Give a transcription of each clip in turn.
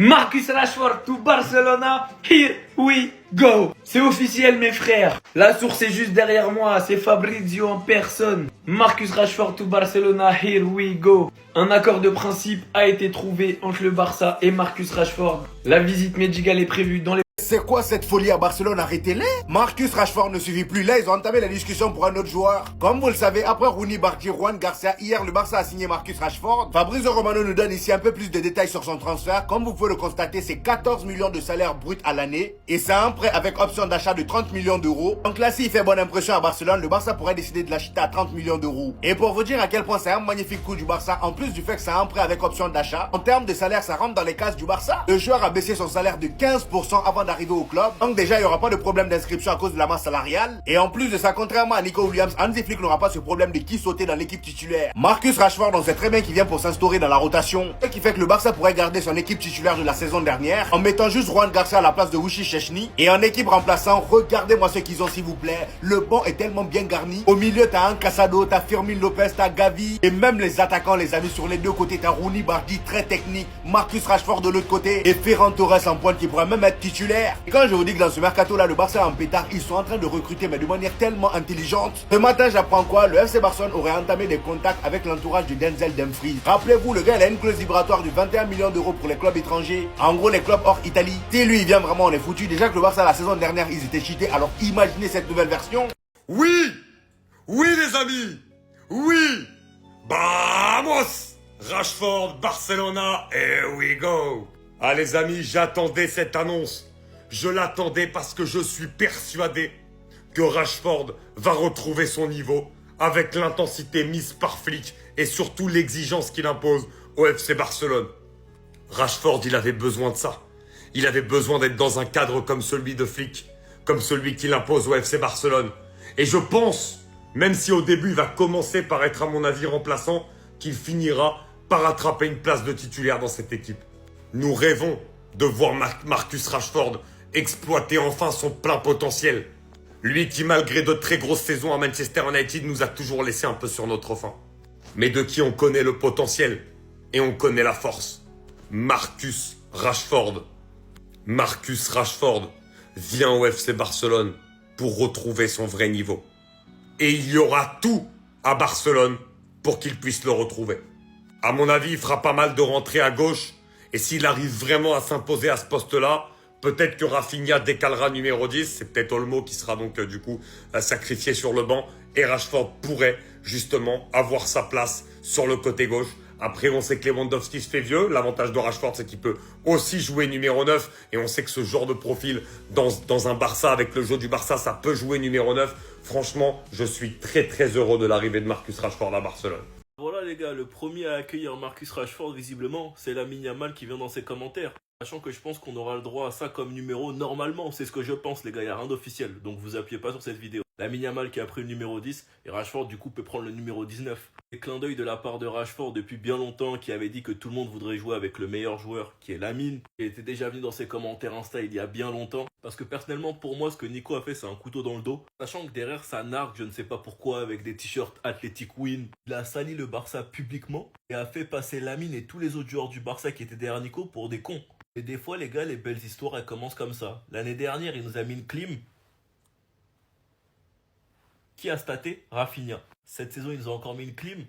Marcus Rashford to Barcelona, here we go. C'est officiel mes frères. La source est juste derrière moi, c'est Fabrizio en personne. Marcus Rashford to Barcelona, here we go. Un accord de principe a été trouvé entre le Barça et Marcus Rashford. La visite médicale est prévue dans les... C'est quoi cette folie à Barcelone? Arrêtez-les. Marcus Rashford ne suffit plus. Là, ils ont entamé la discussion pour un autre joueur. Comme vous le savez, après Rooney, Bardi, Juan Garcia, hier, le Barça a signé Marcus Rashford. Fabrizio Romano nous donne ici un peu plus de détails sur son transfert. Comme vous pouvez le constater, c'est 14 millions de salaire brut à l'année. Et c'est un prêt avec option d'achat de 30 millions d'euros. Donc là, s'il fait bonne impression à Barcelone, le Barça pourrait décider de l'acheter à 30 millions d'euros. Et pour vous dire à quel point c'est un magnifique coup du Barça, en plus du fait que c'est un prêt avec option d'achat, en termes de salaire, ça rentre dans les cases du Barça. Le joueur a baissé son salaire de 15% avant d'arriver au club. Donc déjà, il n'y aura pas de problème d'inscription à cause de la masse salariale. Et en plus de ça, contrairement à Nico Williams, Hansi Flick n'aura pas ce problème de qui sauter dans l'équipe titulaire. Marcus Rashford, on sait très bien qu'il vient pour s'instaurer dans la rotation. Ce qui fait que le Barça pourrait garder son équipe titulaire de la saison dernière en mettant juste Juan Garcia à la place de Wushi Szczesny. Et en équipe remplaçant, regardez-moi ce qu'ils ont s'il vous plaît. Le banc est tellement bien garni. Au milieu, t'as un Casado, t'as Fermin Lopez, t'as Gavi. Et même les attaquants, les amis, sur les deux côtés, t'as Rooney, Bardi, très technique. Marcus Rashford de l'autre côté. Et Ferran Torres en pointe qui pourrait même être titulaire. Et quand je vous dis que dans ce mercato là, le Barça en pétard, ils sont en train de recruter mais de manière tellement intelligente. Ce matin, j'apprends quoi? Le FC Barcelone aurait entamé des contacts avec l'entourage de Denzel Dumfries. Rappelez-vous, le gars, il a une clause vibratoire de 21 millions d'euros pour les clubs étrangers. En gros, les clubs hors Italie. Si lui, il vient vraiment, on est foutu. Déjà que le Barça, la saison dernière, ils étaient cheatés. Alors imaginez cette nouvelle version. Oui! Oui, les amis! Oui! Vamos! Rashford, Barcelona, here we go! Ah, les amis, j'attendais cette annonce. Je l'attendais parce que je suis persuadé que Rashford va retrouver son niveau avec l'intensité mise par Flick et surtout l'exigence qu'il impose au FC Barcelone. Rashford, il avait besoin de ça. Il avait besoin d'être dans un cadre comme celui de Flick, comme celui qu'il impose au FC Barcelone. Et je pense, même si au début il va commencer par être à mon avis remplaçant, qu'il finira par attraper une place de titulaire dans cette équipe. Nous rêvons de voir Marcus Rashford exploiter enfin son plein potentiel. Lui qui, malgré de très grosses saisons à Manchester United, nous a toujours laissé un peu sur notre faim. Mais de qui on connaît le potentiel et on connaît la force. Marcus Rashford. Marcus Rashford vient au FC Barcelone pour retrouver son vrai niveau. Et il y aura tout à Barcelone pour qu'il puisse le retrouver. À mon avis, il fera pas mal de rentrées à gauche. Et s'il arrive vraiment à s'imposer à ce poste-là, peut-être que Rafinha décalera numéro 10. C'est peut-être Olmo qui sera donc du coup sacrifié sur le banc. Et Rashford pourrait justement avoir sa place sur le côté gauche. Après, on sait que Lewandowski se fait vieux. L'avantage de Rashford, c'est qu'il peut aussi jouer numéro 9. Et on sait que ce genre de profil, dans un Barça, avec le jeu du Barça, ça peut jouer numéro 9. Franchement, je suis très très heureux de l'arrivée de Marcus Rashford à Barcelone. Voilà les gars, le premier à accueillir Marcus Rashford visiblement, c'est Lamine Yamal qui vient dans ses commentaires. Sachant que je pense qu'on aura le droit à ça comme numéro normalement, c'est ce que je pense les gars, il n'y a rien d'officiel, donc vous appuyez pas sur cette vidéo. Lamine Yamal qui a pris le numéro 10 et Rashford du coup peut prendre le numéro 19. Des clins d'œil de la part de Rashford depuis bien longtemps qui avait dit que tout le monde voudrait jouer avec le meilleur joueur qui est Lamine. Il était déjà venu dans ses commentaires Insta il y a bien longtemps. Parce que personnellement pour moi ce que Nico a fait c'est un couteau dans le dos. Sachant que derrière ça nargue je ne sais pas pourquoi avec des t-shirts Athletic Win. Il a sali le Barça publiquement et a fait passer Lamine et tous les autres joueurs du Barça qui étaient derrière Nico pour des cons. Et des fois les gars les belles histoires elles commencent comme ça. L'année dernière il nous a mis une clim. Qui a staté? Rafinha. Cette saison, ils nous ont encore mis une clim.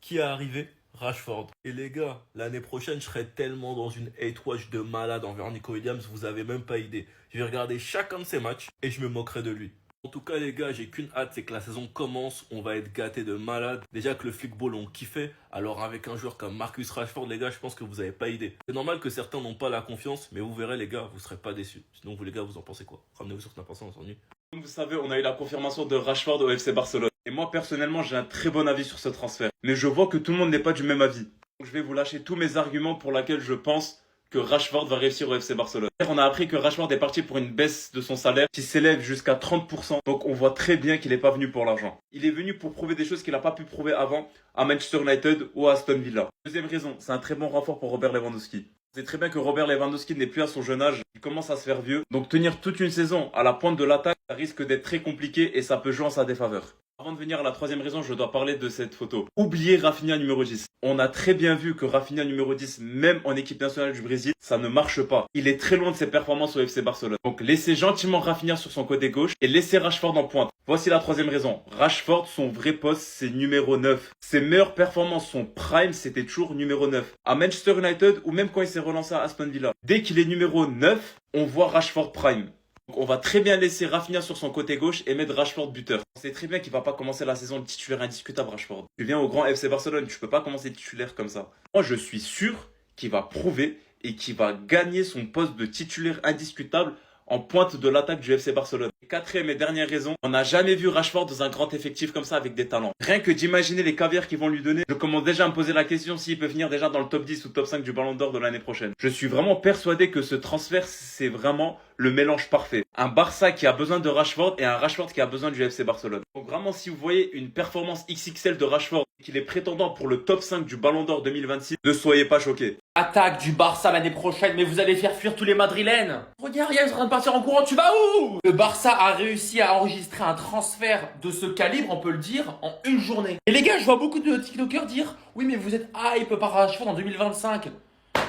Qui est arrivé? Rashford. Et les gars, l'année prochaine, je serai tellement dans une hate watch de malade envers Nico Williams, vous avez même pas idée. Je vais regarder chacun de ses matchs et je me moquerai de lui. En tout cas, les gars, j'ai qu'une hâte, c'est que la saison commence. On va être gâtés de malade. Déjà que le football, on kiffait. Alors avec un joueur comme Marcus Rashford, les gars, je pense que vous avez pas idée. C'est normal que certains n'ont pas la confiance, mais vous verrez, les gars, vous serez pas déçus. Sinon, vous, les gars, vous en pensez quoi? Ramenez-vous sur ce qu'on a pensé, on s'ennuie. Comme vous savez, on a eu la confirmation de Rashford au FC Barcelone. Et moi, personnellement, j'ai un très bon avis sur ce transfert. Mais je vois que tout le monde n'est pas du même avis. Donc je vais vous lâcher tous mes arguments pour lesquels je pense que Rashford va réussir au FC Barcelone. On a appris que Rashford est parti pour une baisse de son salaire qui s'élève jusqu'à 30%. Donc on voit très bien qu'il n'est pas venu pour l'argent. Il est venu pour prouver des choses qu'il n'a pas pu prouver avant à Manchester United ou à Aston Villa. Deuxième raison, c'est un très bon renfort pour Robert Lewandowski. C'est très bien que Robert Lewandowski n'est plus à son jeune âge, il commence à se faire vieux. Donc tenir toute une saison à la pointe de l'attaque, ça risque d'être très compliqué et ça peut jouer en sa défaveur. Avant de venir à la troisième raison, je dois parler de cette photo. Oubliez Rafinha numéro 10. On a très bien vu que Rafinha numéro 10, même en équipe nationale du Brésil, ça ne marche pas. Il est très loin de ses performances au FC Barcelone. Donc laissez gentiment Rafinha sur son côté gauche et laissez Rashford en pointe. Voici la troisième raison. Rashford, son vrai poste, c'est numéro 9. Ses meilleures performances, son prime, c'était toujours numéro 9. À Manchester United ou même quand il s'est relancé à Aston Villa. Dès qu'il est numéro 9, on voit Rashford prime. Donc on va très bien laisser Rafinha sur son côté gauche et mettre Rashford buteur. On sait très bien qu'il va pas commencer la saison titulaire indiscutable, Rashford. Tu viens au grand FC Barcelone, tu peux pas commencer titulaire comme ça. Moi, je suis sûr qu'il va prouver et qu'il va gagner son poste de titulaire indiscutable en pointe de l'attaque du FC Barcelone. Quatrième et dernière raison, on n'a jamais vu Rashford dans un grand effectif comme ça avec des talents. Rien que d'imaginer les caviars qu'ils vont lui donner, je commence déjà à me poser la question s'il peut finir déjà dans le top 10 ou top 5 du Ballon d'Or de l'année prochaine. Je suis vraiment persuadé que ce transfert, c'est vraiment le mélange parfait. Un Barça qui a besoin de Rashford et un Rashford qui a besoin du FC Barcelone. Donc vraiment, si vous voyez une performance XXL de Rashford et qu'il est prétendant pour le top 5 du Ballon d'Or 2026, ne soyez pas choqués. Attaque du Barça l'année prochaine, mais vous allez faire fuir tous les Madrilènes. Regarde, ils sont en train de partir en courant, tu vas où? Le Barça a réussi à enregistrer un transfert de ce calibre, on peut le dire, en une journée. Et les gars, je vois beaucoup de TikTokers dire « Oui, mais vous êtes hype par Rashford en 2025 ».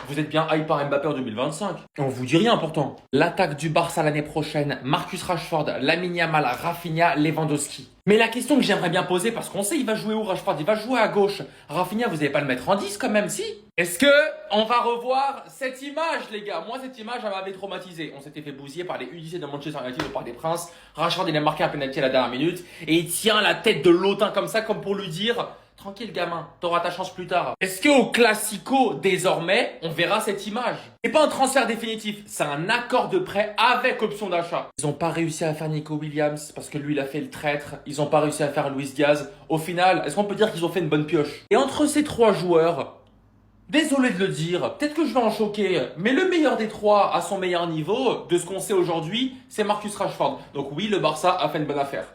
Vous êtes bien hype par Mbappé en 2025. On vous dit rien pourtant. L'attaque du Barça l'année prochaine, Marcus Rashford, Lamine Yamal, Rafinha, Lewandowski. Mais la question que j'aimerais bien poser, parce qu'on sait il va jouer où Rashford? Il va jouer à gauche. Rafinha, vous n'allez pas le mettre en 10 quand même, si? Est-ce que on va revoir cette image, les gars? Moi, cette image, elle m'avait traumatisé. On s'était fait bousiller par les U17 de Manchester United ou par des Princes. Rashford, il a marqué un penalty à la dernière minute. Et il tient la tête de l'autin comme ça, comme pour lui dire... Tranquille gamin, t'auras ta chance plus tard. Est-ce qu'au Classico, désormais, on verra cette image? C'est pas un transfert définitif, c'est un accord de prêt avec option d'achat. Ils ont pas réussi à faire Nico Williams parce que lui il a fait le traître. Ils ont pas réussi à faire Luis Diaz. Au final, est-ce qu'on peut dire qu'ils ont fait une bonne pioche? Et entre ces trois joueurs, désolé de le dire, peut-être que je vais en choquer, mais le meilleur des trois à son meilleur niveau, de ce qu'on sait aujourd'hui, c'est Marcus Rashford. Donc oui, le Barça a fait une bonne affaire.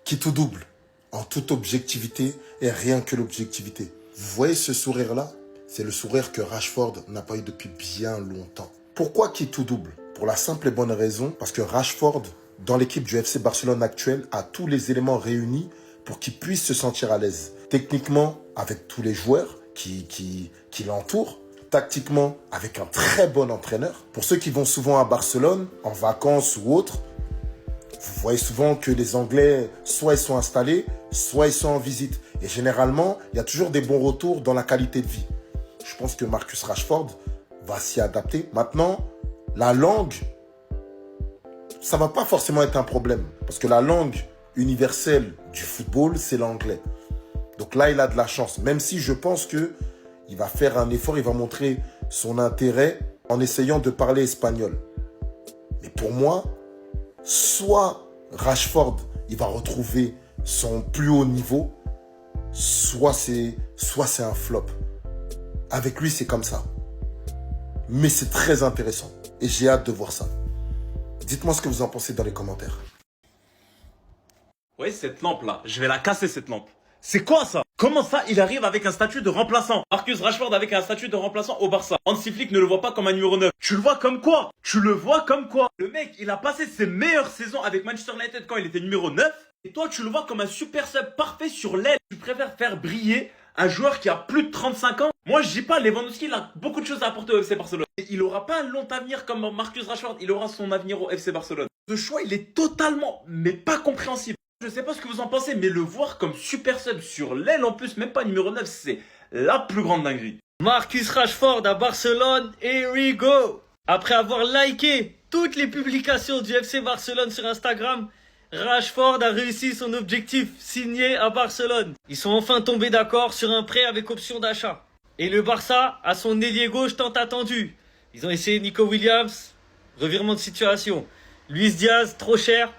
Qui tout double, en toute objectivité et rien que l'objectivité. Vous voyez ce sourire-là? C'est le sourire que Rashford n'a pas eu depuis bien longtemps. Pourquoi qui tout double? Pour la simple et bonne raison, parce que Rashford, dans l'équipe du FC Barcelone actuelle, a tous les éléments réunis pour qu'il puisse se sentir à l'aise. Techniquement, avec tous les joueurs qui l'entourent. Tactiquement, avec un très bon entraîneur. Pour ceux qui vont souvent à Barcelone, en vacances ou autres, vous voyez souvent que les Anglais, soit ils sont installés, soit ils sont en visite. Et généralement, il y a toujours des bons retours dans la qualité de vie. Je pense que Marcus Rashford va s'y adapter. Maintenant, la langue, ça ne va pas forcément être un problème. Parce que la langue universelle du football, c'est l'anglais. Donc là, il a de la chance. Même si je pense qu'il va faire un effort, il va montrer son intérêt en essayant de parler espagnol. Mais pour moi, soit Rashford, il va retrouver son plus haut niveau, soit c'est un flop. Avec lui, c'est comme ça. Mais c'est très intéressant. Et j'ai hâte de voir ça. Dites-moi ce que vous en pensez dans les commentaires. Ouais, cette lampe-là, je vais la casser cette lampe. C'est quoi ça? Comment ça, il arrive avec un statut de remplaçant? Marcus Rashford avec un statut de remplaçant au Barça. Hansi Flick ne le voit pas comme un numéro 9. Tu le vois comme quoi? Tu le vois comme quoi? Le mec, il a passé ses meilleures saisons avec Manchester United quand il était numéro 9. Et toi, tu le vois comme un super sub parfait sur l'aile. Tu préfères faire briller un joueur qui a plus de 35 ans? Moi, je dis pas, Lewandowski, il a beaucoup de choses à apporter au FC Barcelone. Et il aura pas un long avenir comme Marcus Rashford. Il aura son avenir au FC Barcelone. Ce choix, il est totalement, mais pas compréhensible. Je sais pas ce que vous en pensez, mais le voir comme super sub sur l'aile en plus, même pas numéro 9, c'est la plus grande dinguerie. Marcus Rashford à Barcelone, here we go. Après avoir liké toutes les publications du FC Barcelone sur Instagram, Rashford a réussi son objectif, signé à Barcelone. Ils sont enfin tombés d'accord sur un prêt avec option d'achat. Et le Barça a son ailier gauche tant attendu. Ils ont essayé Nico Williams, revirement de situation. Luis Diaz, trop cher.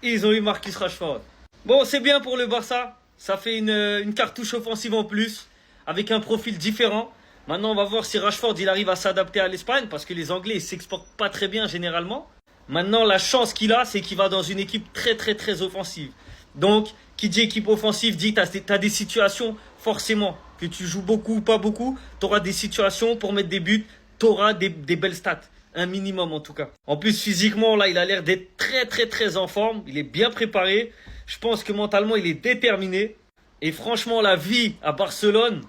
Et ils ont eu Marcus Rashford. Bon, c'est bien pour le Barça. Ça fait une cartouche offensive en plus, avec un profil différent. Maintenant, on va voir si Rashford il arrive à s'adapter à l'Espagne, parce que les Anglais ne s'exportent pas très bien généralement. Maintenant, la chance qu'il a, c'est qu'il va dans une équipe très très très offensive. Donc, qui dit équipe offensive, dit t'as des situations, forcément, que tu joues beaucoup ou pas beaucoup, tu auras des situations pour mettre des buts, tu auras des belles stats. un minimum en tout cas. En plus physiquement là il a l'air d'être très en forme, il est bien préparé. Je pense que mentalement il est déterminé. Et franchement la vie à Barcelone,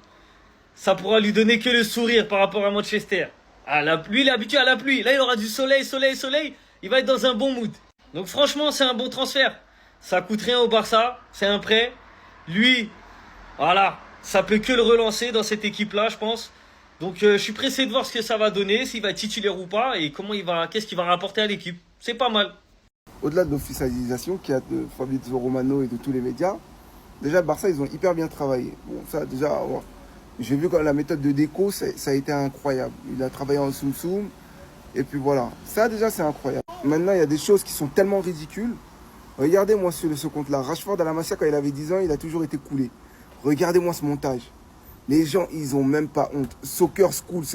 ça pourra lui donner que le sourire par rapport à Manchester. Ah, lui il est habitué à la pluie, là il aura du soleil, il va être dans un bon mood. Donc franchement c'est un bon transfert. Ça coûte rien au Barça, c'est un prêt. Lui, voilà, ça peut que le relancer dans cette équipe-là, je pense. Donc je suis pressé de voir ce que ça va donner, s'il va être titulaire ou pas, et qu'est-ce qu'il va rapporter à l'équipe. C'est pas mal. Au-delà de l'officialisation qu'il y a de Fabrizio Romano et de tous les médias, déjà Barça, ils ont hyper bien travaillé. Bon, ça déjà, ouais. J'ai vu que la méthode de déco, ça a été incroyable. Il a travaillé en soum-soum, et puis voilà. Ça déjà, c'est incroyable. Maintenant, il y a des choses qui sont tellement ridicules. Regardez-moi ce compte-là. Rashford à la Masia, quand il avait 10 ans, il a toujours été coulé. Regardez-moi ce montage. Les gens, ils ont même pas honte. Soccer School,